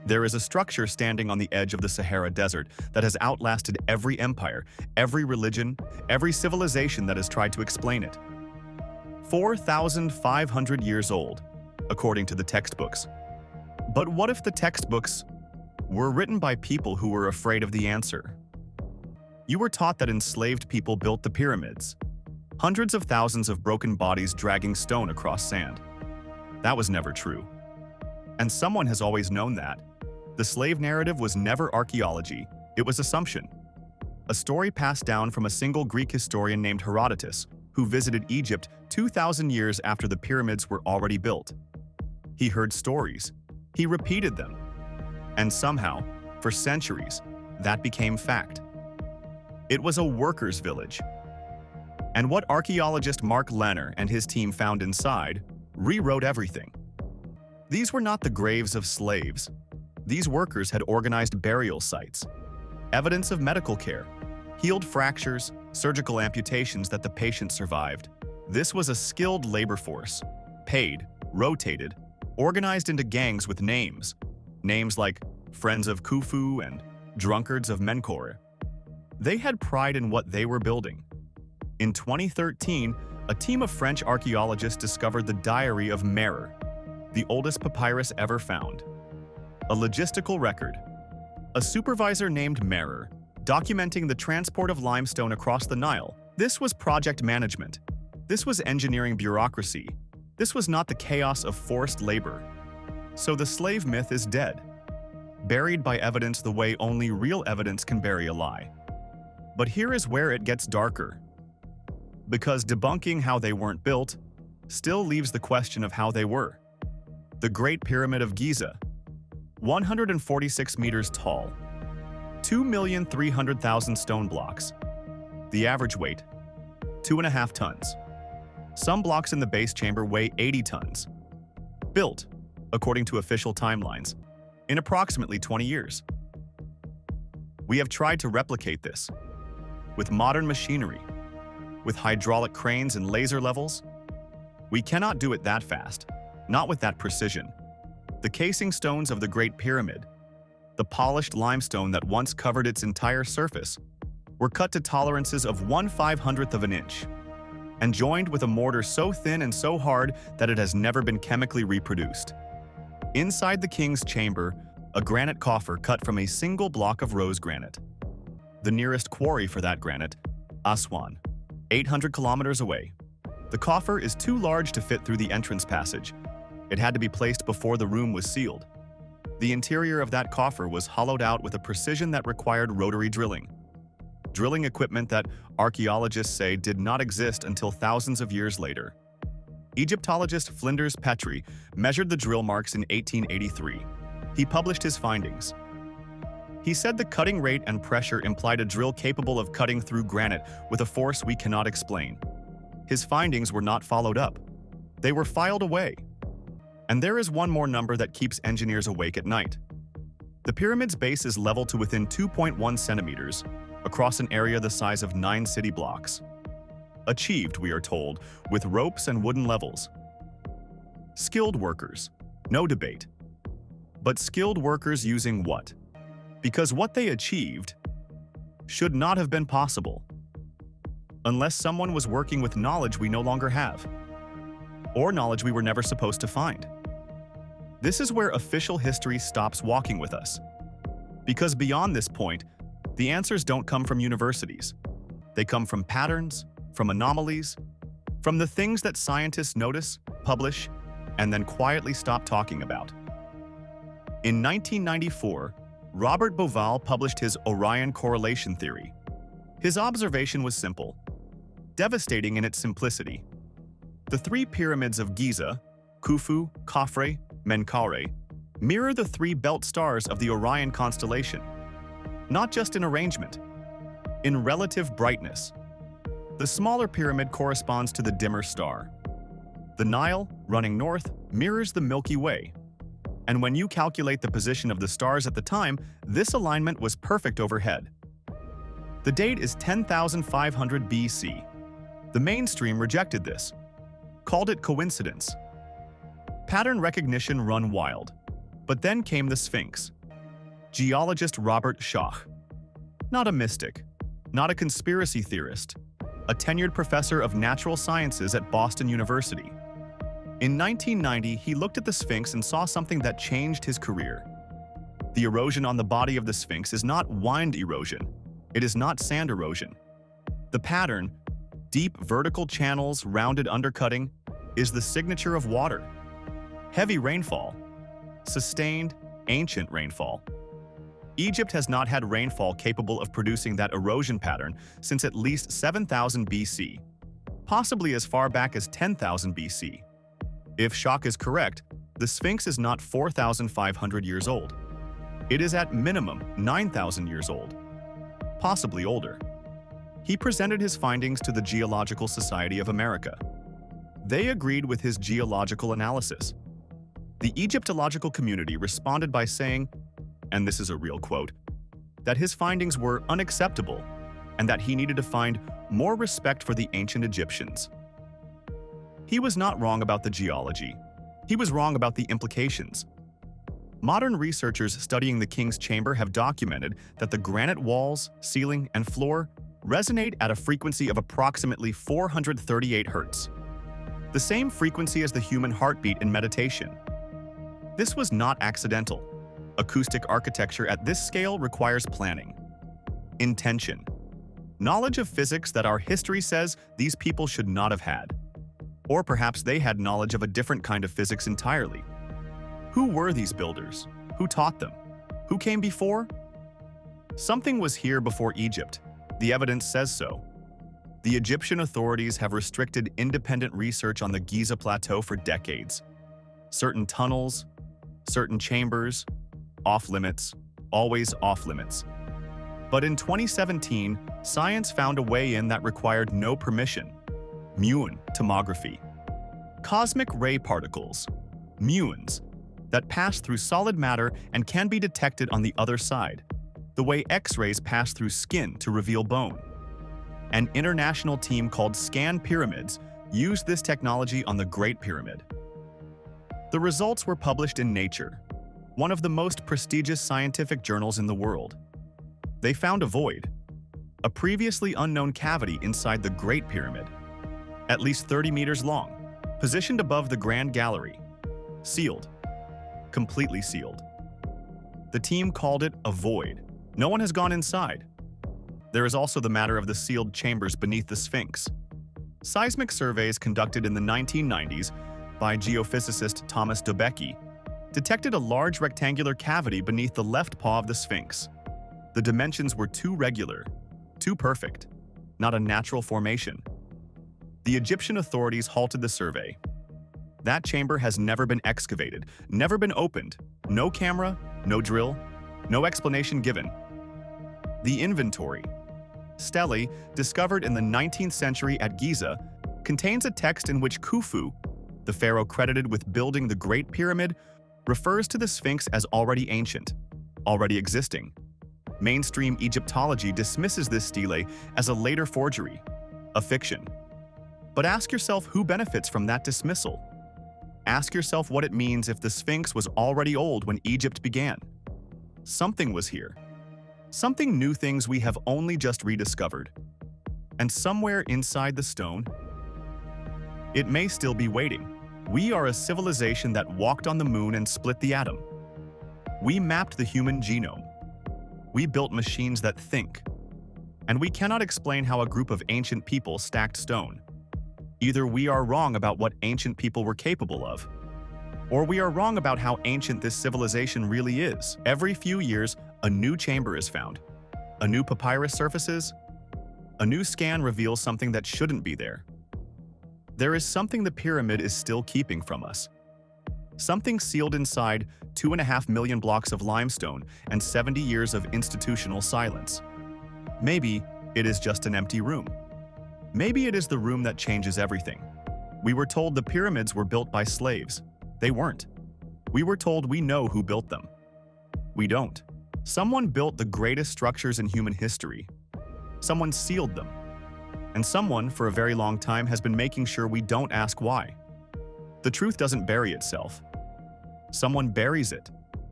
There is a structure standing on the edge of the Sahara Desert that has outlasted every empire, every religion, every civilization that has tried to explain it. 4,500 years old, according to the textbooks. But what if the textbooks were written by people who were afraid of the answer? You were taught that enslaved people built the pyramids, hundreds of thousands of broken bodies dragging stone across sand. That was never true. And someone has always known that. The slave narrative was never archaeology, it was assumption. A story passed down from a single Greek historian named Herodotus, who visited Egypt 2,000 years after the pyramids were already built. He heard stories, he repeated them, and somehow, for centuries, that became fact. It was a workers' village. And what archaeologist Mark Lanner and his team found inside rewrote everything. These were not the graves of slaves. These workers had organized burial sites, evidence of medical care, healed fractures, surgical amputations that the patient survived. This was a skilled labor force, paid, rotated, organized into gangs with names like Friends of Khufu and Drunkards of Menkaure. They had pride in what they were building. In 2013, a team of French archaeologists discovered the Diary of Merer, the oldest papyrus ever found. A logistical record. A supervisor named Merer, documenting the transport of limestone across the Nile. This was project management. This was engineering bureaucracy. This was not the chaos of forced labor. So the slave myth is dead, buried by evidence the way only real evidence can bury a lie. But here is where it gets darker. Because debunking how they weren't built still leaves the question of how they were. The Great Pyramid of Giza, 146 meters tall, 2,300,000 stone blocks. The average weight, 2.5 tons. Some blocks in the base chamber weigh 80 tons. Built, according to official timelines, in approximately 20 years. We have tried to replicate this with modern machinery, with hydraulic cranes and laser levels. We cannot do it that fast, not with that precision. The casing stones of the Great Pyramid, the polished limestone that once covered its entire surface, were cut to tolerances of 1/500th of an inch, and joined with a mortar so thin and so hard that it has never been chemically reproduced. Inside the king's chamber, a granite coffer cut from a single block of rose granite. The nearest quarry for that granite, Aswan, 800 kilometers away. The coffer is too large to fit through the entrance passage. It had to be placed before the room was sealed. The interior of that coffer was hollowed out with a precision that required rotary drilling. Drilling equipment that archaeologists say did not exist until thousands of years later. Egyptologist Flinders Petrie measured the drill marks in 1883. He published his findings. He said the cutting rate and pressure implied a drill capable of cutting through granite with a force we cannot explain. His findings were not followed up. They were filed away. And there is one more number that keeps engineers awake at night. The pyramid's base is level to within 2.1 centimeters, across an area the size of 9 city blocks. Achieved, we are told, with ropes and wooden levels. Skilled workers, no debate. But skilled workers using what? Because what they achieved should not have been possible, unless someone was working with knowledge we no longer have, or knowledge we were never supposed to find. This is where official history stops walking with us. Because beyond this point, the answers don't come from universities. They come from patterns, from anomalies, from the things that scientists notice, publish, and then quietly stop talking about. In 1994, Robert Bauval published his Orion correlation theory. His observation was simple, devastating in its simplicity. The 3 pyramids of Giza, Khufu, Khafre, Menkaure, mirror the 3 belt stars of the Orion constellation, not just in arrangement, in relative brightness. The smaller pyramid corresponds to the dimmer star. The Nile, running north, mirrors the Milky Way. And when you calculate the position of the stars at the time, this alignment was perfect overhead. The date is 10,500 BC. The mainstream rejected this, called it coincidence. Pattern recognition run wild. But then came the Sphinx, Geologist Robert Schoch. Not a mystic, not a conspiracy theorist, a tenured professor of natural sciences at Boston University. In 1990, he looked at the Sphinx and saw something that changed his career. The erosion on the body of the Sphinx is not wind erosion. It is not sand erosion. The pattern, deep vertical channels, rounded undercutting, is the signature of water. Heavy rainfall. Sustained, ancient rainfall. Egypt has not had rainfall capable of producing that erosion pattern since at least 7,000 BC, possibly as far back as 10,000 BC. If Schoch is correct, the Sphinx is not 4,500 years old. It is at minimum 9,000 years old, possibly older. He presented his findings to the Geological Society of America. They agreed with his geological analysis. The Egyptological community responded by saying, and this is a real quote, that his findings were unacceptable and that he needed to find more respect for the ancient Egyptians. He was not wrong about the geology. He was wrong about the implications. Modern researchers studying the King's Chamber have documented that the granite walls, ceiling, and floor resonate at a frequency of approximately 438 Hz, the same frequency as the human heartbeat in meditation. This was not accidental. Acoustic architecture at this scale requires planning, intention, knowledge of physics that our history says these people should not have had. Or perhaps they had knowledge of a different kind of physics entirely. Who were these builders? Who taught them? Who came before? Something was here before Egypt. The evidence says so. The Egyptian authorities have restricted independent research on the Giza Plateau for decades. Certain tunnels, certain chambers, off-limits, always off-limits. But in 2017, science found a way in that required no permission. Muon tomography. Cosmic ray particles, muons, that pass through solid matter and can be detected on the other side, the way X-rays pass through skin to reveal bone. An international team called Scan Pyramids used this technology on the Great Pyramid. The results were published in Nature, one of the most prestigious scientific journals in the world. They found a void, a previously unknown cavity inside the Great Pyramid, at least 30 meters long, positioned above the Grand Gallery, sealed, completely sealed. The team called it a void. No one has gone inside. There is also the matter of the sealed chambers beneath the Sphinx. Seismic surveys conducted in the 1990s by geophysicist Thomas Dobecki detected a large rectangular cavity beneath the left paw of the Sphinx. The dimensions were too regular, too perfect, not a natural formation. The Egyptian authorities halted the survey. That chamber has never been excavated, never been opened. No camera, no drill, no explanation given. The inventory, stelae discovered in the 19th century at Giza, contains a text in which Khufu, the pharaoh credited with building the Great Pyramid, refers to the Sphinx as already ancient, already existing. Mainstream Egyptology dismisses this stele as a later forgery, a fiction. But ask yourself who benefits from that dismissal. Ask yourself what it means if the Sphinx was already old when Egypt began. Something was here. Something new, things we have only just rediscovered. And somewhere inside the stone, it may still be waiting. We are a civilization that walked on the moon and split the atom. We mapped the human genome. We built machines that think. And we cannot explain how a group of ancient people stacked stone. Either we are wrong about what ancient people were capable of, or we are wrong about how ancient this civilization really is. Every few years, a new chamber is found. A new papyrus surfaces. A new scan reveals something that shouldn't be there. There is something the pyramid is still keeping from us. Something sealed inside 2.5 million blocks of limestone and 70 years of institutional silence. Maybe it is just an empty room. Maybe it is the room that changes everything. We were told the pyramids were built by slaves. They weren't. We were told we know who built them. We don't. Someone built the greatest structures in human history. Someone sealed them. And someone, for a very long time, has been making sure we don't ask why. The truth doesn't bury itself. Someone buries it.